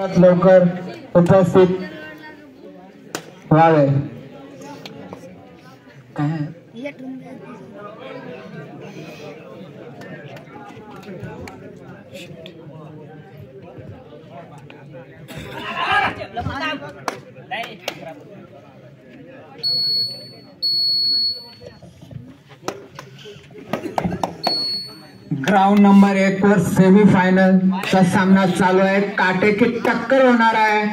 लवकर उपस्थित व्हावे। ग्राउंड नंबर 1 वर सेमीफायनल चा सामना चालू आहे। काटे की टक्कर होणार आहे।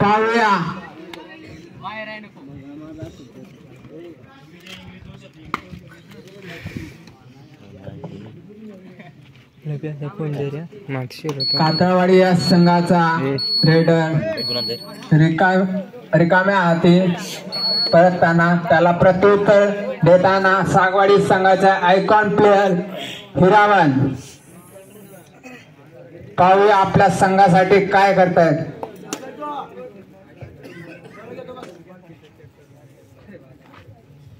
पाहूया कातळवाडी या संघाचा रेडर रिकाम्या हाती परतताना त्याला प्रत्युत्तर देताना सागवाडी संघाचा आयकॉन प्लेयर हिरामन। पाहूया आपल्या संघासाठी काय करतायत।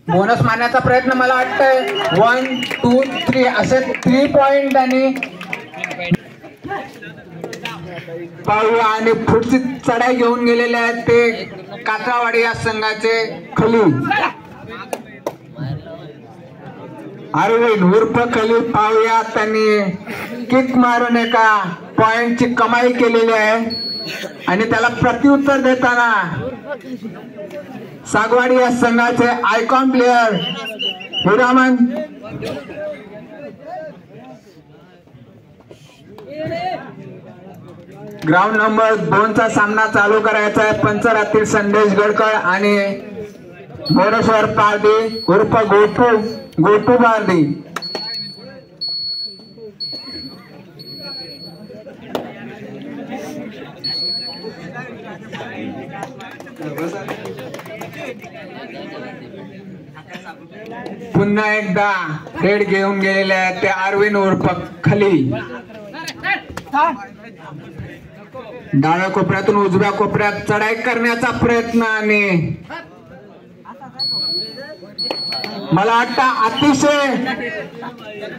बोनस मारण्याचा प्रयत्न मला वाटतंय 1 2 3 असे 3 पॉइंट आणि पाहूया आणि पुढची चढाई घेऊन गेलेले आहेत ते कातळवाडी या संघाचे खलील अरविंद उर्फ खलील। पाहूया त्यांनी किक मारून एका पॉइंटची कमाई केलेली आहे आणि त्याला प्रत्युत्तर देताना सागवाडी या संघाचे icon player Hiraman ground number 2 चा सामना चालू करायचा आहे। पंचरातील संदेश गडकर आणि मोरेश्वर पारदी उर्फ गोटू पारदी। पुन्हा एकदा रेड घेऊन गेलेले आहेत ते अरविंद उर्फ खलील। डाव्या कोपऱ्यातून उजव्या कोपऱ्यात चढाई करण्याचा प्रयत्न आणि मला वाटतं अतिशय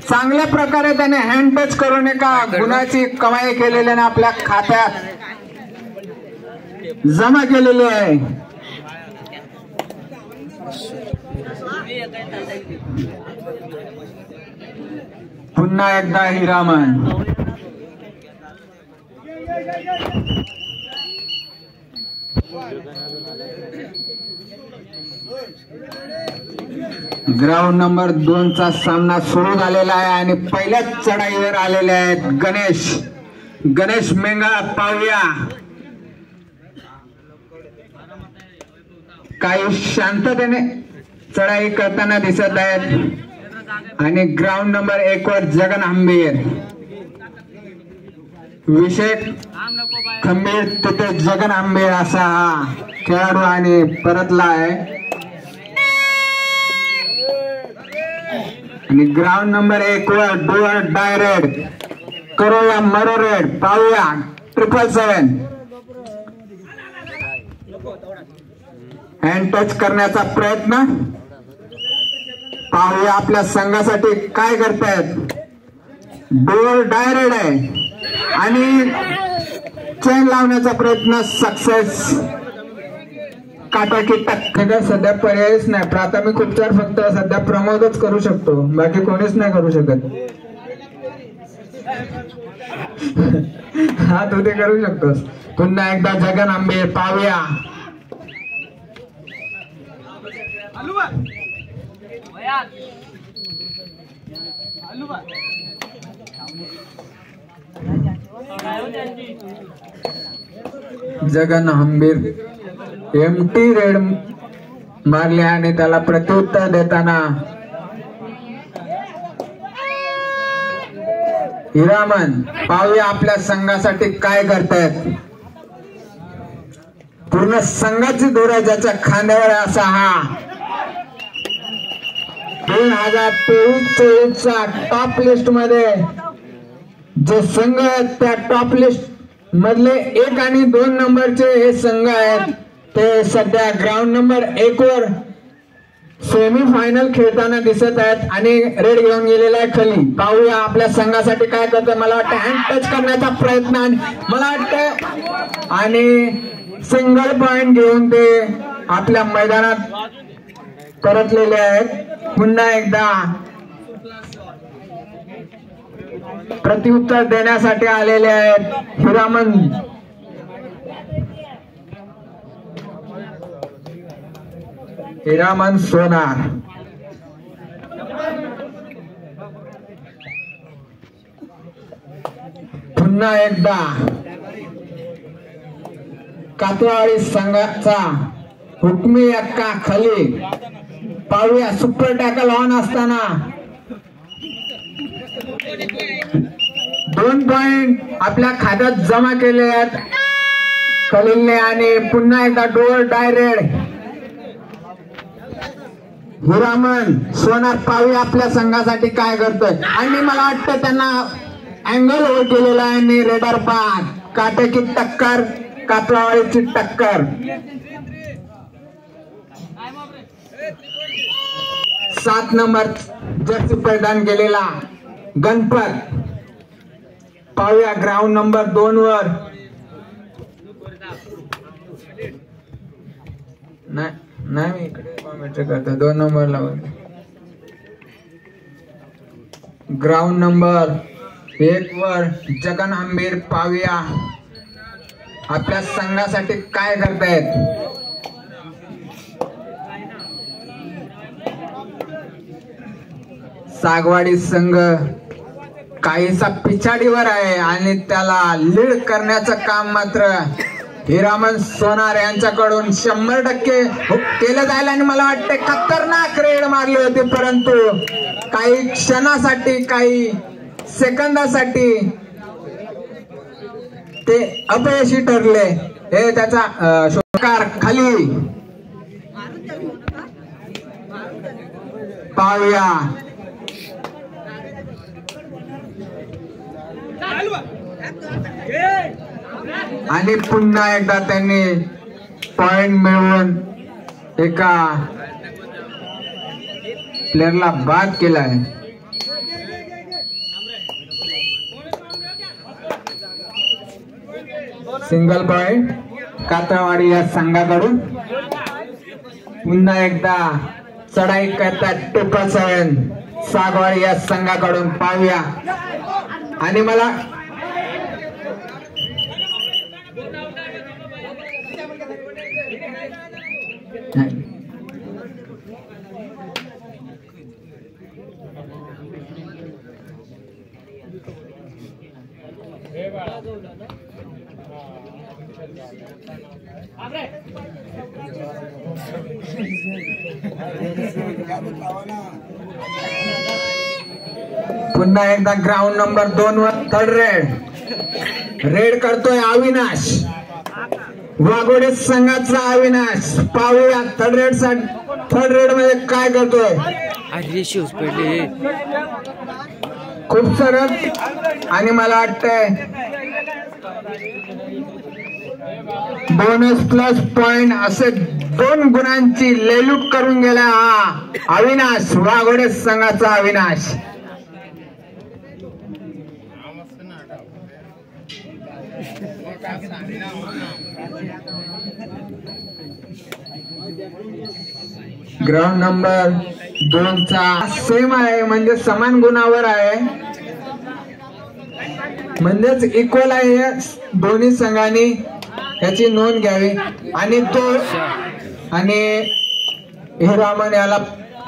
चांगल्या प्रकारे त्याने हँड टच करून एका गुणाची कमाई केलेली आपल्या खात्यात जमा केलेली आहे। पुन्हा एकदा हिरामन ग्राउंड नंबर 2 चा सामना सुरू झालेला आहे आणि पहिल्याच चढाईवर आलेले आहेत गणेश मेंगा। पाहूया काही शांततेने चढाई करताना दिसत आहेत आणि ग्राउंड नंबर 1 वर जगन आंबेर विषय खंबीर तिथे जगन आंबेर असा हा खेळाडू आणि परतला आहे आणि ग्राउंड नंबर 1 वर डुअर डायरेक्ट करूया मरो रेड। पाहूया 777 हँड टच करण्याचा प्रयत्न। पाहूया आपल्या संघासाठी काय करतायत। डुअर डायरेक्ट आहे आणि चेन लावण्याचा प्रयत्न सक्सेस। काटा की टक्कर सध्या पर्यायच नाही। प्राथमिक उपचार फक्त सध्या प्रमोदच करू शकतो, बाकी कोणीच नाही करू शकत। हा तू ते करू शकतोस। पुन्हा एकदा जगन आंबेर। पाहूया जगन आंबेर एमटी रेड मारले आणि त्याला प्रत्युत्तर देताना हिरामन। पाहूया आपल्या संघासाठी काय करतायत। पूर्ण संघाची दोरा ज्याच्या खांद्यावर असा हा 2023-24 चा टॉप लिस्ट मध्ये जे संघ आहेत त्या टॉप लिस्ट मधले 1 आणि 2 नंबरचे हे संघ आहेत ते सध्या ग्राउंड नंबर 1 वर सेमीफायनल खेळताना दिसत आहेत आणि रेड घेऊन गेलेला आहे खाली. पाहूया आपल्या संघासाठी काय करतोय. मला वाटतं हँड टच करण्याचा प्रयत्न आणि मला वाटतं आणि सिंगल पॉइंट घेऊन ते आपल्या मैदानात परतलेले आहेत. पुन्हा एकदा प्रत्युत्तर देण्यासाठी आलेले आहेत हिरामन सोनार. पुन्हा एकदा कातवाडी संघाचा हुकमी अक्का खाली. पाहूया सुपर टॅकल ऑन असताना 2 पॉइंट आपल्या खात्यात जमा केले आहेत खलीलने. आणि पुन्हा एकदा डोअर डायरेक्ट हिरामन सोनार. पाहूया आपल्या संघासाठी काय करतोय. आणि मला वाटतं त्यांना अँगल होल्ड केलेला आहे आणि रेडर बाद. काटेकी टक्कर, कातवाडीची टक्कर. 7 नंबर जर्सी परिधान केलेला गणपत. पाहूया ग्राउंड नंबर 2 वर. नाही मी इकडे कॉमेंट्री करतो. 2 नंबरला ग्राउंड नंबर 1 वर जगन आंबीर. पाहूया आपल्या संघासाठी काय करतायत. सागवाडी संघ काहीसा पिछाडीवर आहे आणि त्याला लीड करण्याचं काम मात्र हिरामन सोनार यांच्याकडून 100% केलं जाईल. आणि मला वाटते खतरनाक रेड मारली होती परंतु काही क्षणासाठी, काही सेकंदासाठी ते अपयशी ठरले. हे त्याचा शोकार खाली. पाहूया आणि पुन्हा एकदा त्यांनी पॉइंट मिळवून एका प्लेअरला बाद केलाय. सिंगल पॉइंट कातवाडी या संघाकडून. पुन्हा एकदा चढाई करतात 2% सागवाडी या संघाकडून. पाहूया आणि मला पुन्हा एकदा ग्राउंड नंबर 2 वर थर्ड रेड करतोय अविनाश. वाघोडे संघाचा अविनाश. पाहूया थर्ड रेड मध्ये काय करतोय. खूप सरळ आणि मला वाटतंय बोनस प्लस पॉइंट असे 2 गुणांची लेलूट करून गेला हा अविनाश. वाघोडे संघाचा अविनाश. ग्राउंड नंबर 2 चा सेम आहे म्हणजे समान गुणावर आहे म्हणजेच इक्वल आहे. दोन्ही संघांनी याची नोंद घ्यावी. आणि तो आणि हिरामन याला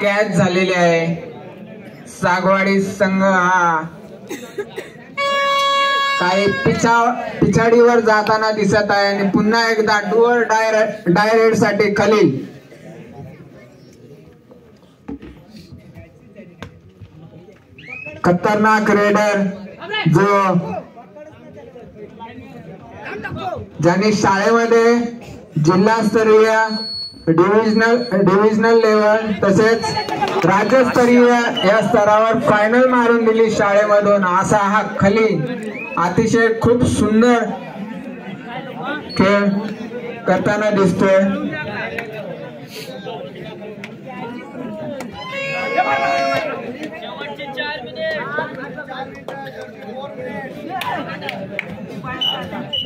कॅच झालेले आहे. सागवाडी संघ हा काही पिछाडीवर जाताना दिसत आहे. आणि पुन्हा एकदा डुअर डायरेक्ट साठी खलील. खतरनाक रेडर जो ज्यांनी शाळेमध्ये जिल्हास्तरीय डिव्हिजनल लेवल तसेच राज्यस्तरीय या स्तरावर फायनल मारून दिली शाळेमधून असा हा खलील अतिशय खूप सुंदर खेळ करताना दिसतोय.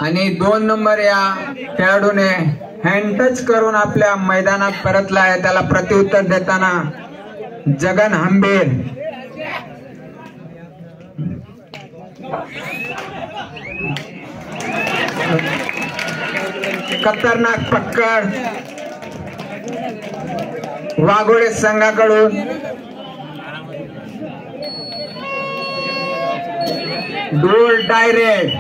आणि 2 नंबर या खेळाडूने हँड टच करून आपल्या मैदानात परतला आहे. त्याला प्रत्युत्तर देताना जगन हंबीर. खतरनाक पक्कड वाघोडे संघाकडून. डोल डायरेक्ट.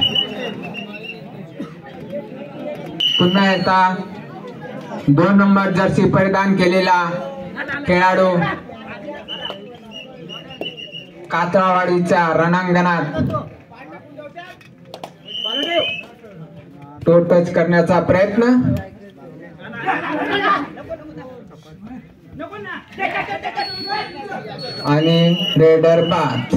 पुन्हा एकदा 2 नंबर जर्सी परिधान केलेला खेळाडू कातळवाडीच्या रणांगणात टो टच करण्याचा प्रयत्न आणि रेडर बाद.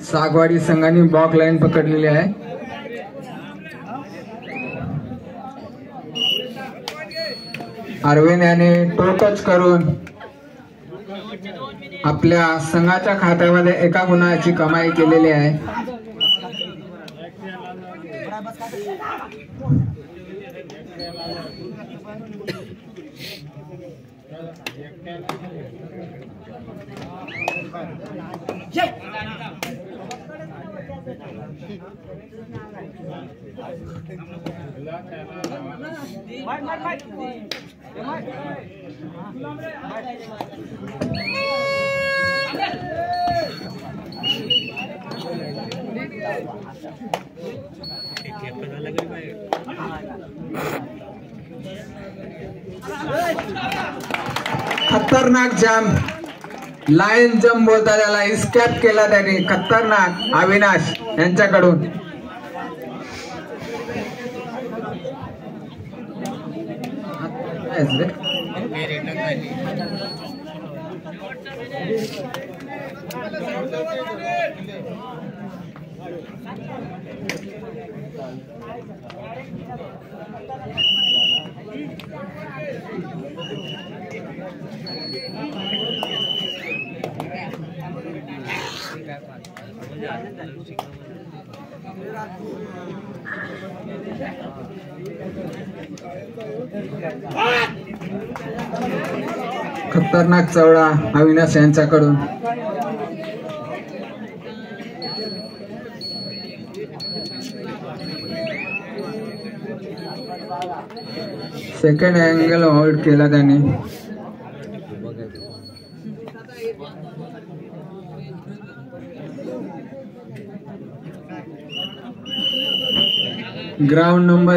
सागवाडी संघाने बॉक लाईन पकडलेली आहे. अरविंद याने टो टच करून आपल्या संघाच्या खात्यामध्ये 1 गुणाची कमाई केलेली आहे. खतरनाक जंप. लाइन जंप बोलता त्याला. इस्केप केला त्याने. खतरनाक अविनाश यांच्याकडून. खतरनाक चवडा अविनाश यांच्याकडून. सेकंड अँगल होल्ड केला त्याने. Ground number